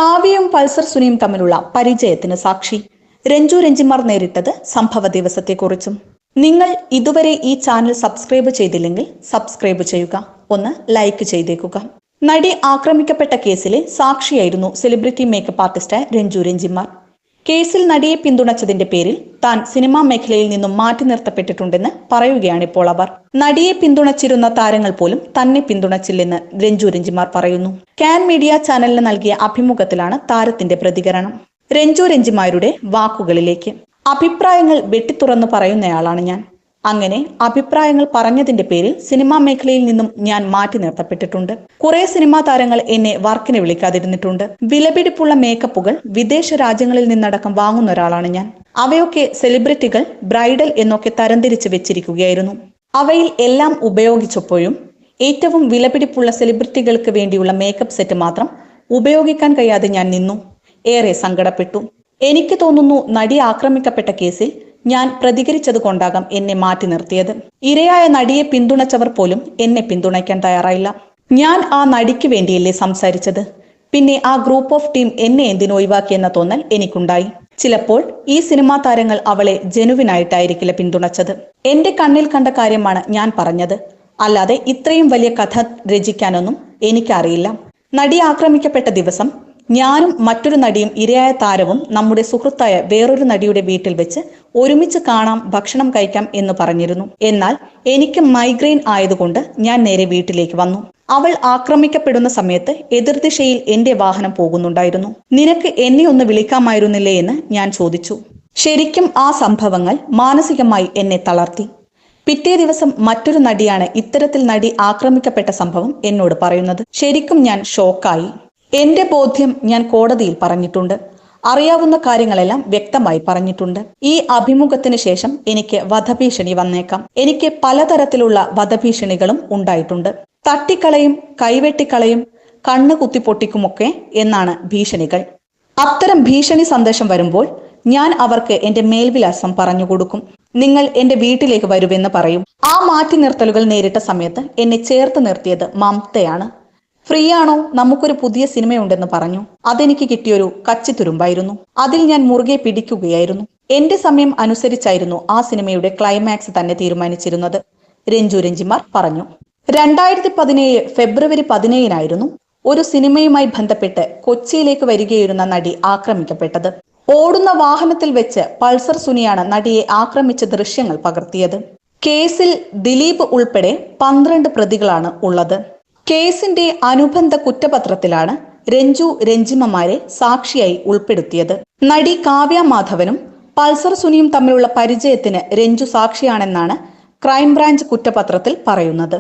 കാവ്യയും Pulsar സുനിയും തമ്മിലുള്ള പരിചയത്തിന് സാക്ഷി. രഞ്ജു രഞ്ജിമാർ നേരിട്ടത് സംഭവ ദിവസത്തെക്കുറിച്ചും. നിങ്ങൾ ഇതുവരെ ഈ ചാനൽ സബ്സ്ക്രൈബ് ചെയ്തില്ലെങ്കിൽ സബ്സ്ക്രൈബ് ചെയ്യുക, ഒന്ന് ലൈക്ക് ചെയ്തേക്കുക. നടി ആക്രമിക്കപ്പെട്ട കേസിലെ സാക്ഷിയായിരുന്നു സെലിബ്രിറ്റി മേക്കപ്പ് ആർട്ടിസ്റ്റായ രഞ്ജു രഞ്ജിമാർ. കേസിൽ നടിയെ പിന്തുണച്ചതിന്റെ പേരിൽ താൻ സിനിമാ മേഖലയിൽ നിന്നും മാറ്റി നിർത്തപ്പെട്ടിട്ടുണ്ടെന്ന് പറയുകയാണിപ്പോൾ അവർ. നടിയെ പിന്തുണച്ചിരുന്ന താരങ്ങൾ പോലും തന്നെ പിന്തുണച്ചില്ലെന്ന് രഞ്ജു രഞ്ജിമാർ പറയുന്നു. കാൻ മീഡിയ ചാനലിന് നൽകിയ അഭിമുഖത്തിലാണ് താരത്തിന്റെ പ്രതികരണം. രഞ്ജു രഞ്ജിമാരുടെ വാക്കുകളിലേക്ക്: അഭിപ്രായങ്ങൾ വെട്ടിത്തുറന്നു പറയുന്നയാളാണ് ഞാൻ. അങ്ങനെ അഭിപ്രായങ്ങൾ പറഞ്ഞതിന്റെ പേരിൽ സിനിമാ മേഖലയിൽ നിന്നും ഞാൻ മാറ്റി നിർത്തപ്പെട്ടിട്ടുണ്ട്. കുറെ സിനിമാ താരങ്ങൾ എന്നെ വർക്കിന് വിളിക്കാതിരുന്നിട്ടുണ്ട്. വിലപിടിപ്പുള്ള മേക്കപ്പുകൾ വിദേശ രാജ്യങ്ങളിൽ നിന്നടക്കം വാങ്ങുന്ന ഒരാളാണ് ഞാൻ. അവയൊക്കെ സെലിബ്രിറ്റികൾ, ബ്രൈഡൽ എന്നൊക്കെ തരംതിരിച്ച് വെച്ചിരിക്കുകയായിരുന്നു. അവയിൽ എല്ലാം ഉപയോഗിച്ചപ്പോഴും ഏറ്റവും വിലപിടിപ്പുള്ള സെലിബ്രിറ്റികൾക്ക് വേണ്ടിയുള്ള മേക്കപ്പ് സെറ്റ് മാത്രം ഉപയോഗിക്കാൻ കഴിയാതെ ഞാൻ നിന്നു. ഏറെ സങ്കടപ്പെട്ടു. എനിക്ക് തോന്നുന്നു നടി ആക്രമിക്കപ്പെട്ട കേസിൽ ഞാൻ പ്രതികരിച്ചത് കൊണ്ടാകാം എന്നെ മാറ്റി നിർത്തിയത്. ഇരയായ നടിയെ പിന്തുണച്ചവർ പോലും എന്നെ പിന്തുണയ്ക്കാൻ തയ്യാറായില്ല. ഞാൻ ആ നടിക്ക് വേണ്ടിയല്ലേ സംസാരിച്ചത്? പിന്നെ ആ ഗ്രൂപ്പ് ഓഫ് ടീം എന്നെ എന്തിനു ഒഴിവാക്കിയെന്ന തോന്നൽ എനിക്കുണ്ടായി. ചിലപ്പോൾ ഈ സിനിമാ താരങ്ങൾ അവളെ ജെനുവിനായിട്ടായിരിക്കില്ല പിന്തുണച്ചത്. എന്റെ കണ്ണിൽ കണ്ട കാര്യമാണ് ഞാൻ പറഞ്ഞത്, അല്ലാതെ ഇത്രയും വലിയ കഥ രചിക്കാനൊന്നും എനിക്കറിയില്ല. നടി ആക്രമിക്കപ്പെട്ട ദിവസം ഞാനും മറ്റൊരു നടിയും ഇരയായ താരവും നമ്മുടെ സുഹൃത്തായ വേറൊരു നടിയുടെ വീട്ടിൽ വെച്ച് ഒരുമിച്ച് കാണാം, ഭക്ഷണം കഴിക്കാം എന്ന് പറഞ്ഞിരുന്നു. എന്നാൽ എനിക്ക് മൈഗ്രെയിൻ ആയതുകൊണ്ട് ഞാൻ നേരെ വീട്ടിലേക്ക് വന്നു. അവൾ ആക്രമിക്കപ്പെടുന്ന സമയത്ത് എതിർദിശയിൽ എന്റെ വാഹനം പോകുന്നുണ്ടായിരുന്നു. നിനക്ക് എന്നെ ഒന്ന് വിളിക്കാമായിരുന്നില്ലേ എന്ന് ഞാൻ ചോദിച്ചു. ശരിക്കും ആ സംഭവങ്ങൾ മാനസികമായി എന്നെ തളർത്തി. പിറ്റേ ദിവസം മറ്റൊരു നടിയാണ് ഇത്തരത്തിൽ നടി ആക്രമിക്കപ്പെട്ട സംഭവം എന്നോട് പറയുന്നത്. ശരിക്കും ഞാൻ ഷോക്കായി. എന്റെ ബോധ്യം ഞാൻ കോടതിയിൽ പറഞ്ഞിട്ടുണ്ട്. അറിയാവുന്ന കാര്യങ്ങളെല്ലാം വ്യക്തമായി പറഞ്ഞിട്ടുണ്ട്. ഈ അഭിമുഖത്തിന് ശേഷം എനിക്ക് വധഭീഷണി വന്നേക്കാം. എനിക്ക് പലതരത്തിലുള്ള വധഭീഷണികളും ഉണ്ടായിട്ടുണ്ട്. തട്ടിക്കളയും, കൈവെട്ടിക്കളയും, കണ്ണ് കുത്തിപ്പൊട്ടിക്കുമൊക്കെ എന്നാണ് ഭീഷണികൾ. അത്തരം ഭീഷണി സന്ദേശം വരുമ്പോൾ ഞാൻ അവർക്ക് എന്റെ മേൽവിലാസം പറഞ്ഞു കൊടുക്കും. നിങ്ങൾ എന്റെ വീട്ടിലേക്ക് വരുമെന്ന് പറയും. ആ മാറ്റി നിർത്തലുകൾ നേരിട്ട സമയത്ത് എന്നെ ചേർത്ത് നിർത്തിയത് മമതയാണ്. ഫ്രീ ആണോ, നമുക്കൊരു പുതിയ സിനിമയുണ്ടെന്ന് പറഞ്ഞു. അതെനിക്ക് കിട്ടിയൊരു കച്ചിത്തുരുമ്പായിരുന്നു. അതിൽ ഞാൻ മുറുകെ പിടിക്കുകയായിരുന്നു. എന്റെ സമയം അനുസരിച്ചായിരുന്നു ആ സിനിമയുടെ ക്ലൈമാക്സ് തന്നെ തീരുമാനിച്ചിരുന്നത്, രഞ്ജു രഞ്ജിമാർ പറഞ്ഞു. 2017 ഫെബ്രുവരി 17 ഒരു സിനിമയുമായി ബന്ധപ്പെട്ട് കൊച്ചിയിലേക്ക് വരികയായിരുന്ന നടി ആക്രമിക്കപ്പെട്ടത്. ഓടുന്ന വാഹനത്തിൽ വെച്ച് പൾസർ സുനിയാണ് നടിയെ ആക്രമിച്ച ദൃശ്യങ്ങൾ പകർത്തിയത്. കേസിൽ ദിലീപ് ഉൾപ്പെടെ 12 പ്രതികളാണ് ഉള്ളത്. കേസിന്റെ അനുബന്ധ കുറ്റപത്രത്തിലാണ് രഞ്ജു രഞ്ജിമമാരെ സാക്ഷിയായി ഉൾപ്പെടുത്തിയത്. നടി കാവ്യ മാധവനും പൾസർ സുനിയും തമ്മിലുള്ള പരിചയത്തിന് രഞ്ജു സാക്ഷിയാണെന്നാണ് ക്രൈംബ്രാഞ്ച് കുറ്റപത്രത്തിൽ പറയുന്നത്.